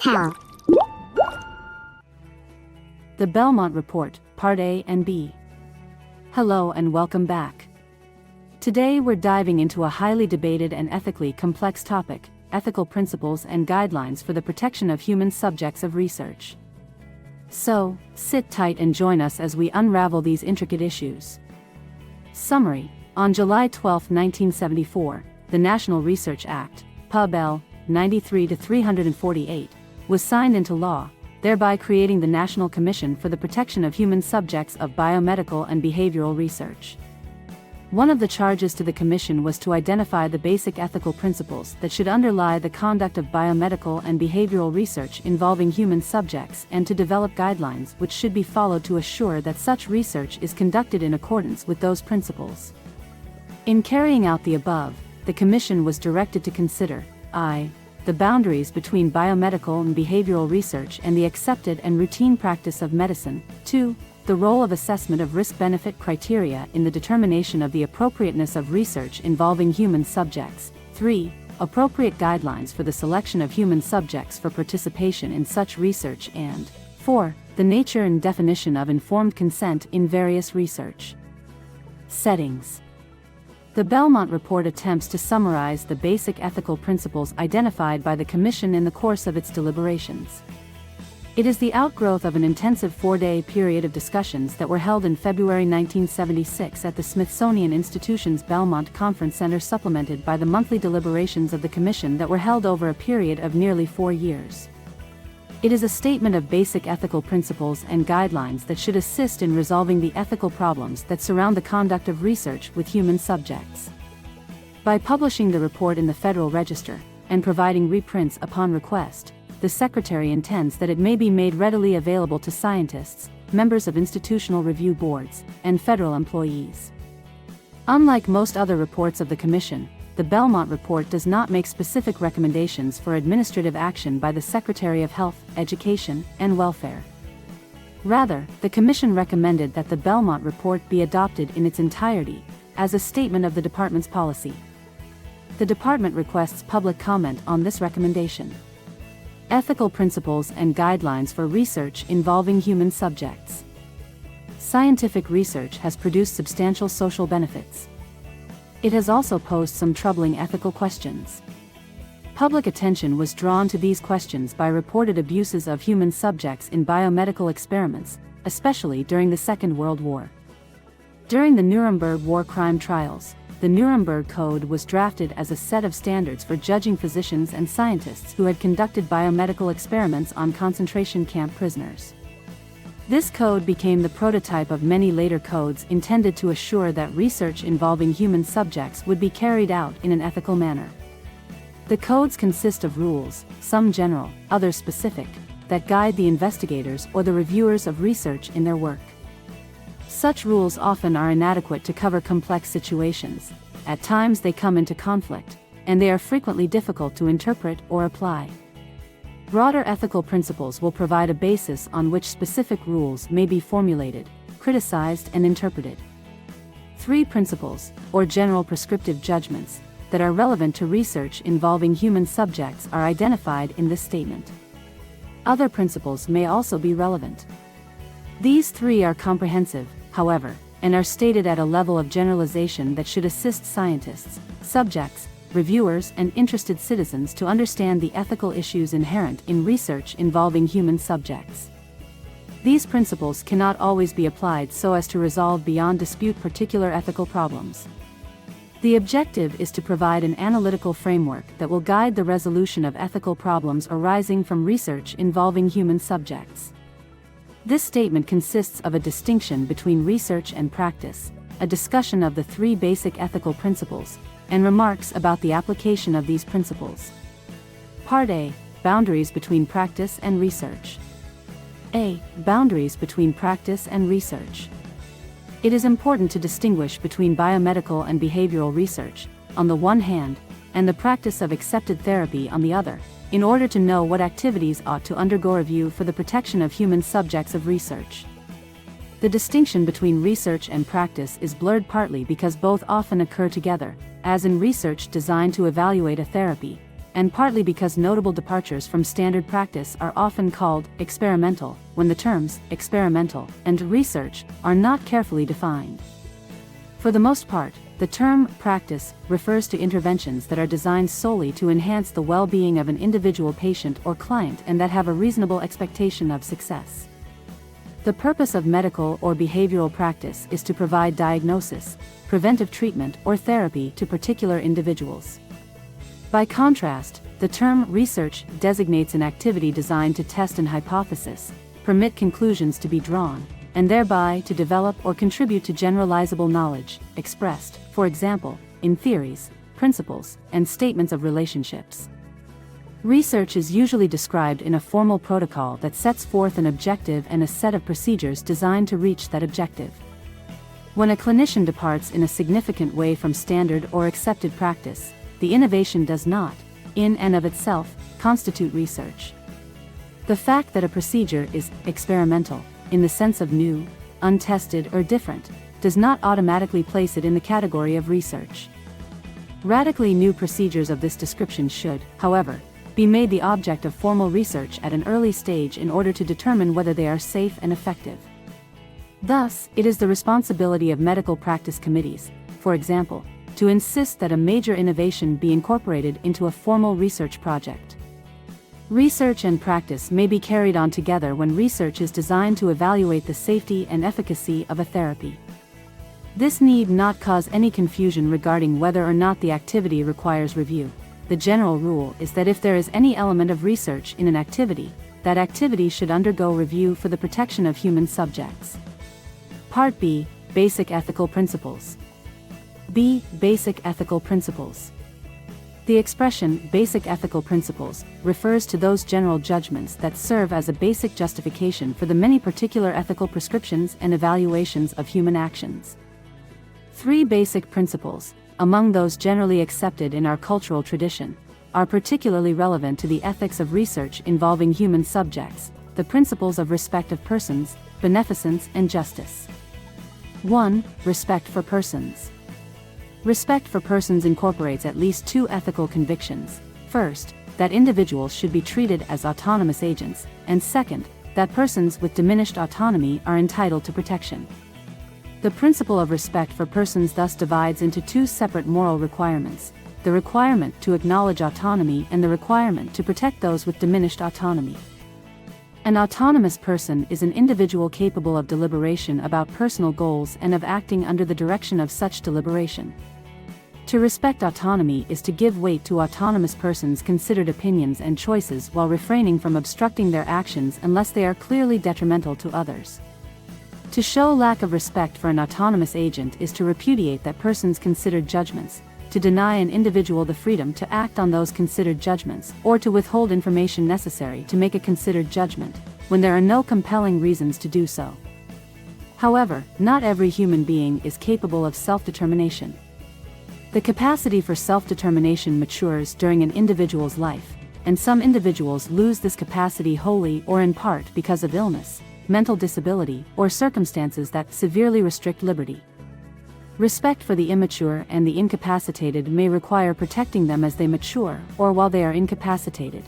Pharmapal. The Belmont Report, Part A and B. Hello and welcome back. Today we're diving into a highly debated and ethically complex topic, ethical principles and guidelines for the protection of human subjects of research. So, sit tight and join us as we unravel these intricate issues. Summary: on July 12, 1974, the National Research Act, Pub. L. 93-348, was signed into law, thereby creating the National Commission for the Protection of Human Subjects of Biomedical and Behavioral Research. One of the charges to the Commission was to identify the basic ethical principles that should underlie the conduct of biomedical and behavioral research involving human subjects and to develop guidelines which should be followed to assure that such research is conducted in accordance with those principles. In carrying out the above, the Commission was directed to consider I. The boundaries between biomedical and behavioral research and the accepted and routine practice of medicine. 2. The role of assessment of risk-benefit criteria in the determination of the appropriateness of research involving human subjects. 3. Appropriate guidelines for the selection of human subjects for participation in such research. And 4. The nature and definition of informed consent in various research settings. The Belmont Report attempts to summarize the basic ethical principles identified by the Commission in the course of its deliberations. It is the outgrowth of an intensive 4-day period of discussions that were held in February 1976 at the Smithsonian Institution's Belmont Conference Center, supplemented by the monthly deliberations of the Commission that were held over a period of nearly 4 years. It is a statement of basic ethical principles and guidelines that should assist in resolving the ethical problems that surround the conduct of research with human subjects. By publishing the report in the Federal Register, and providing reprints upon request, the Secretary intends that it may be made readily available to scientists, members of institutional review boards, and federal employees. Unlike most other reports of the Commission, the Belmont Report does not make specific recommendations for administrative action by the Secretary of Health, Education, and Welfare. Rather, the Commission recommended that the Belmont Report be adopted in its entirety, as a statement of the Department's policy. The Department requests public comment on this recommendation. Ethical principles and guidelines for research involving human subjects. Scientific research has produced substantial social benefits. It has also posed some troubling ethical questions. Public attention was drawn to these questions by reported abuses of human subjects in biomedical experiments, especially during the Second World War. During the Nuremberg war crime trials, the Nuremberg Code was drafted as a set of standards for judging physicians and scientists who had conducted biomedical experiments on concentration camp prisoners. This code became the prototype of many later codes intended to assure that research involving human subjects would be carried out in an ethical manner. The codes consist of rules, some general, others specific, that guide the investigators or the reviewers of research in their work. Such rules often are inadequate to cover complex situations. At times they come into conflict, and they are frequently difficult to interpret or apply. Broader ethical principles will provide a basis on which specific rules may be formulated, criticized, and interpreted. 3 principles, or general prescriptive judgments, that are relevant to research involving human subjects are identified in this statement. Other principles may also be relevant. These 3 are comprehensive, however, and are stated at a level of generalization that should assist scientists, subjects, reviewers, and interested citizens to understand the ethical issues inherent in research involving human subjects. These principles cannot always be applied so as to resolve beyond dispute particular ethical problems. The objective is to provide an analytical framework that will guide the resolution of ethical problems arising from research involving human subjects. This statement consists of a distinction between research and practice, a discussion of the 3 basic ethical principles, and remarks about the application of these principles. Part A. Boundaries between practice and research. A. Boundaries between practice and research. It is important to distinguish between biomedical and behavioral research, on the one hand, and the practice of accepted therapy on the other, in order to know what activities ought to undergo review for the protection of human subjects of research. The distinction between research and practice is blurred partly because both often occur together, as in research designed to evaluate a therapy, and partly because notable departures from standard practice are often called experimental, when the terms experimental and research are not carefully defined. For the most part, the term practice refers to interventions that are designed solely to enhance the well-being of an individual patient or client and that have a reasonable expectation of success. The purpose of medical or behavioral practice is to provide diagnosis, preventive treatment, or therapy to particular individuals. By contrast, the term research designates an activity designed to test an hypothesis, permit conclusions to be drawn, and thereby to develop or contribute to generalizable knowledge, expressed, for example, in theories, principles, and statements of relationships. Research is usually described in a formal protocol that sets forth an objective and a set of procedures designed to reach that objective. When a clinician departs in a significant way from standard or accepted practice, the innovation does not, in and of itself, constitute research. The fact that a procedure is experimental, in the sense of new, untested, or different, does not automatically place it in the category of research. Radically new procedures of this description should, however, be made the object of formal research at an early stage in order to determine whether they are safe and effective. Thus, it is the responsibility of medical practice committees, for example, to insist that a major innovation be incorporated into a formal research project. Research and practice may be carried on together when research is designed to evaluate the safety and efficacy of a therapy. This need not cause any confusion regarding whether or not the activity requires review. The general rule is that if there is any element of research in an activity, that activity should undergo review for the protection of human subjects. Part B, Basic Ethical Principles. B. Basic Ethical Principles. The expression basic ethical principles refers to those general judgments that serve as a basic justification for the many particular ethical prescriptions and evaluations of human actions. 3 basic principles, among those generally accepted in our cultural tradition, are particularly relevant to the ethics of research involving human subjects: the principles of respect of persons, beneficence, and justice. 1. Respect for persons. Respect for persons incorporates at least 2 ethical convictions: first, that individuals should be treated as autonomous agents, and second, that persons with diminished autonomy are entitled to protection. The principle of respect for persons thus divides into 2 separate moral requirements: the requirement to acknowledge autonomy and the requirement to protect those with diminished autonomy. An autonomous person is an individual capable of deliberation about personal goals and of acting under the direction of such deliberation. To respect autonomy is to give weight to autonomous persons' considered opinions and choices while refraining from obstructing their actions unless they are clearly detrimental to others. To show lack of respect for an autonomous agent is to repudiate that person's considered judgments, to deny an individual the freedom to act on those considered judgments, or to withhold information necessary to make a considered judgment, when there are no compelling reasons to do so. However, not every human being is capable of self-determination. The capacity for self-determination matures during an individual's life, and some individuals lose this capacity wholly or in part because of illness, mental disability, or circumstances that severely restrict liberty. Respect for the immature and the incapacitated may require protecting them as they mature or while they are incapacitated.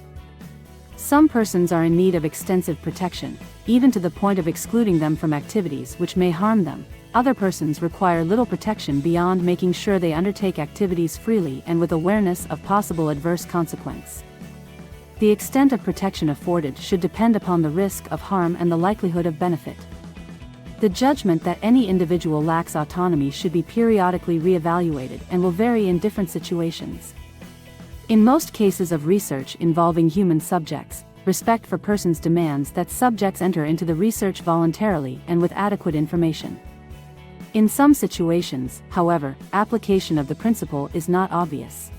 Some persons are in need of extensive protection, even to the point of excluding them from activities which may harm them. Other persons require little protection beyond making sure they undertake activities freely and with awareness of possible adverse consequence. The extent of protection afforded should depend upon the risk of harm and the likelihood of benefit. The judgment that any individual lacks autonomy should be periodically re-evaluated and will vary in different situations. In most cases of research involving human subjects, respect for persons demands that subjects enter into the research voluntarily and with adequate information. In some situations, however, application of the principle is not obvious.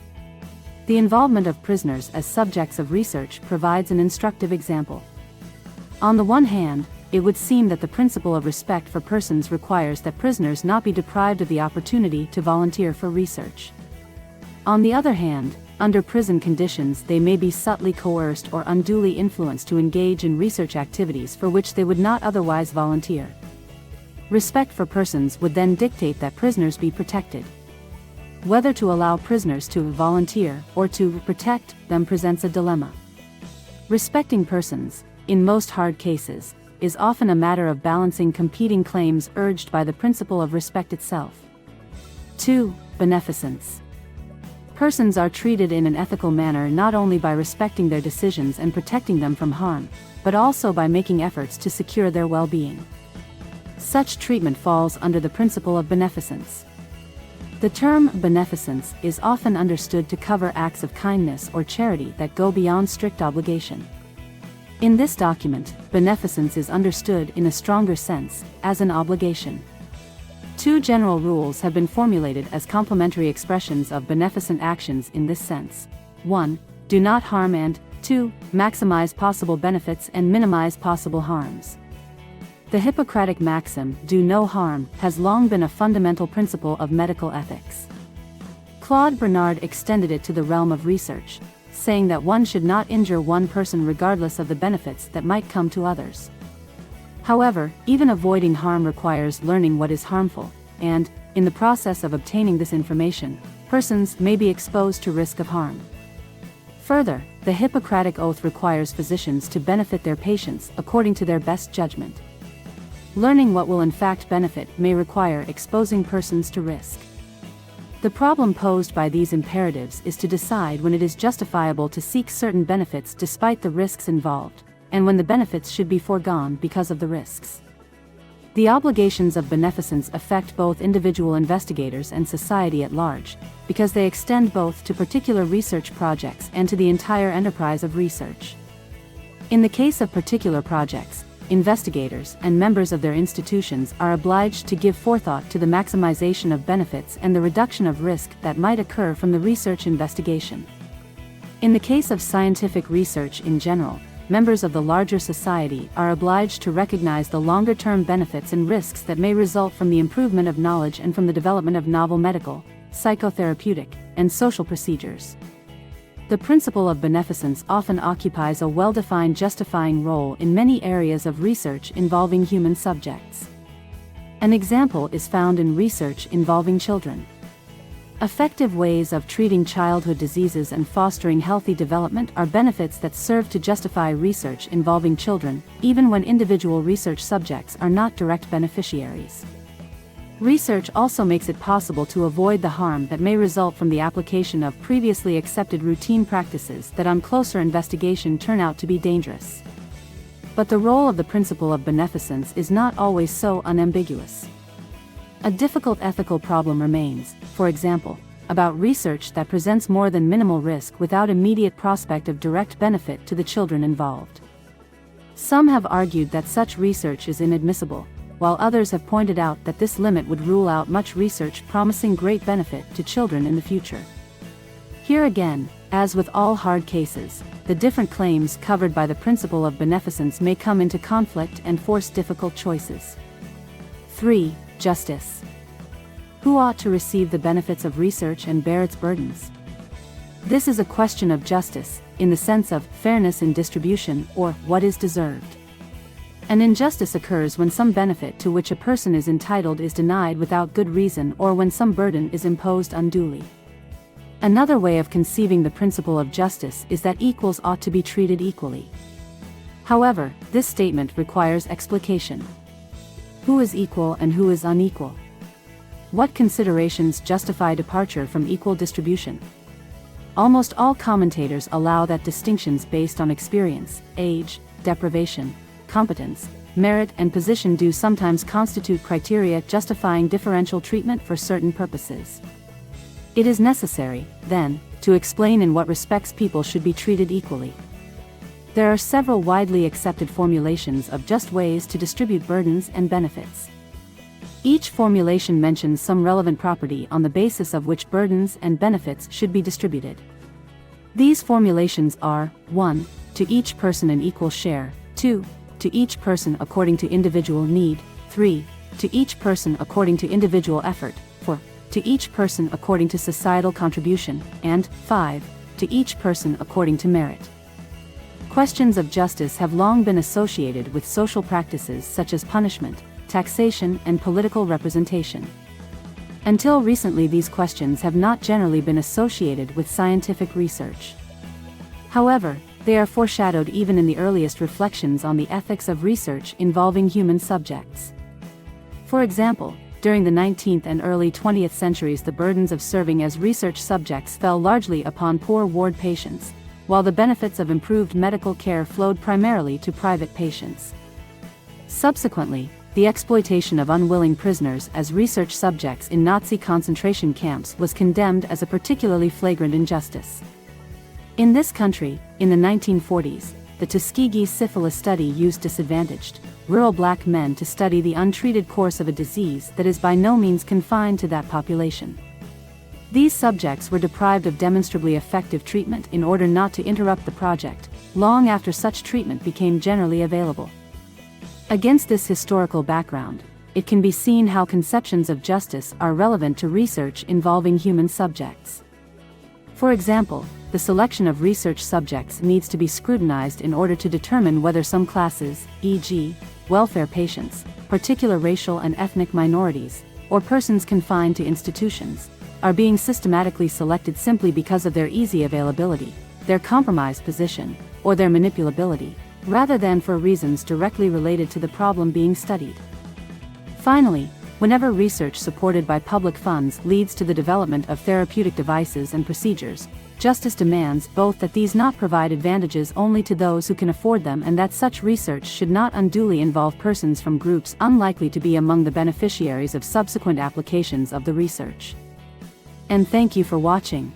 The involvement of prisoners as subjects of research provides an instructive example. On the one hand, it would seem that the principle of respect for persons requires that prisoners not be deprived of the opportunity to volunteer for research. On the other hand, under prison conditions they may be subtly coerced or unduly influenced to engage in research activities for which they would not otherwise volunteer. Respect for persons would then dictate that prisoners be protected. Whether to allow prisoners to volunteer or to protect them presents a dilemma. Respecting persons, in most hard cases, is often a matter of balancing competing claims urged by the principle of respect itself. 2. Beneficence. Persons are treated in an ethical manner not only by respecting their decisions and protecting them from harm, but also by making efforts to secure their well-being. Such treatment falls under the principle of beneficence. The term beneficence is often understood to cover acts of kindness or charity that go beyond strict obligation. In this document, beneficence is understood in a stronger sense, as an obligation. Two general rules have been formulated as complementary expressions of beneficent actions in this sense. 1. Do not harm, and 2. Maximize possible benefits and minimize possible harms. The Hippocratic maxim, do no harm, has long been a fundamental principle of medical ethics. Claude Bernard extended it to the realm of research, saying that one should not injure one person regardless of the benefits that might come to others. However, even avoiding harm requires learning what is harmful, and, in the process of obtaining this information, persons may be exposed to risk of harm. Further, the Hippocratic Oath requires physicians to benefit their patients according to their best judgment. Learning what will in fact benefit may require exposing persons to risk. The problem posed by these imperatives is to decide when it is justifiable to seek certain benefits despite the risks involved, and when the benefits should be foregone because of the risks. The obligations of beneficence affect both individual investigators and society at large, because they extend both to particular research projects and to the entire enterprise of research. In the case of particular projects, investigators and members of their institutions are obliged to give forethought to the maximization of benefits and the reduction of risk that might occur from the research investigation. In the case of scientific research in general, members of the larger society are obliged to recognize the longer-term benefits and risks that may result from the improvement of knowledge and from the development of novel medical, psychotherapeutic, and social procedures. The principle of beneficence often occupies a well-defined justifying role in many areas of research involving human subjects. An example is found in research involving children. Effective ways of treating childhood diseases and fostering healthy development are benefits that serve to justify research involving children, even when individual research subjects are not direct beneficiaries. Research also makes it possible to avoid the harm that may result from the application of previously accepted routine practices that on closer investigation turn out to be dangerous. But the role of the principle of beneficence is not always so unambiguous. A difficult ethical problem remains, for example, about research that presents more than minimal risk without immediate prospect of direct benefit to the children involved. Some have argued that such research is inadmissible, while others have pointed out that this limit would rule out much research promising great benefit to children in the future. Here again, as with all hard cases, the different claims covered by the principle of beneficence may come into conflict and force difficult choices. 3. Justice. Who ought to receive the benefits of research and bear its burdens? This is a question of justice, in the sense of fairness in distribution or what is deserved. An injustice occurs when some benefit to which a person is entitled is denied without good reason or when some burden is imposed unduly. Another way of conceiving the principle of justice is that equals ought to be treated equally. However, this statement requires explication. Who is equal and who is unequal? What considerations justify departure from equal distribution? Almost all commentators allow that distinctions based on experience, age, deprivation, competence, merit, and position do sometimes constitute criteria justifying differential treatment for certain purposes. It is necessary, then, to explain in what respects people should be treated equally. There are several widely accepted formulations of just ways to distribute burdens and benefits. Each formulation mentions some relevant property on the basis of which burdens and benefits should be distributed. These formulations are: 1. To each person an equal share, 2. To each person according to individual need, 3. To each person according to individual effort, 4. To each person according to societal contribution, and 5. To each person according to merit. Questions of justice have long been associated with social practices such as punishment, taxation, and political representation. Until recently, these questions have not generally been associated with scientific research. However, they are foreshadowed even in the earliest reflections on the ethics of research involving human subjects. For example, during the 19th and early 20th centuries, the burdens of serving as research subjects fell largely upon poor ward patients, while the benefits of improved medical care flowed primarily to private patients. Subsequently, the exploitation of unwilling prisoners as research subjects in Nazi concentration camps was condemned as a particularly flagrant injustice. In this country, in the 1940s, the Tuskegee syphilis study used disadvantaged, rural black men to study the untreated course of a disease that is by no means confined to that population. These subjects were deprived of demonstrably effective treatment in order not to interrupt the project, long after such treatment became generally available. Against this historical background, it can be seen how conceptions of justice are relevant to research involving human subjects. For example, the selection of research subjects needs to be scrutinized in order to determine whether some classes, e.g., welfare patients, particular racial and ethnic minorities, or persons confined to institutions, are being systematically selected simply because of their easy availability, their compromised position, or their manipulability, rather than for reasons directly related to the problem being studied. Finally, whenever research supported by public funds leads to the development of therapeutic devices and procedures, justice demands both that these not provide advantages only to those who can afford them and that such research should not unduly involve persons from groups unlikely to be among the beneficiaries of subsequent applications of the research. And thank you for watching.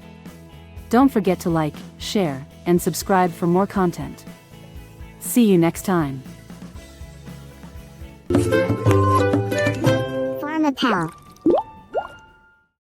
Don't forget to like, share, and subscribe for more content. See you next time. Pharmapal.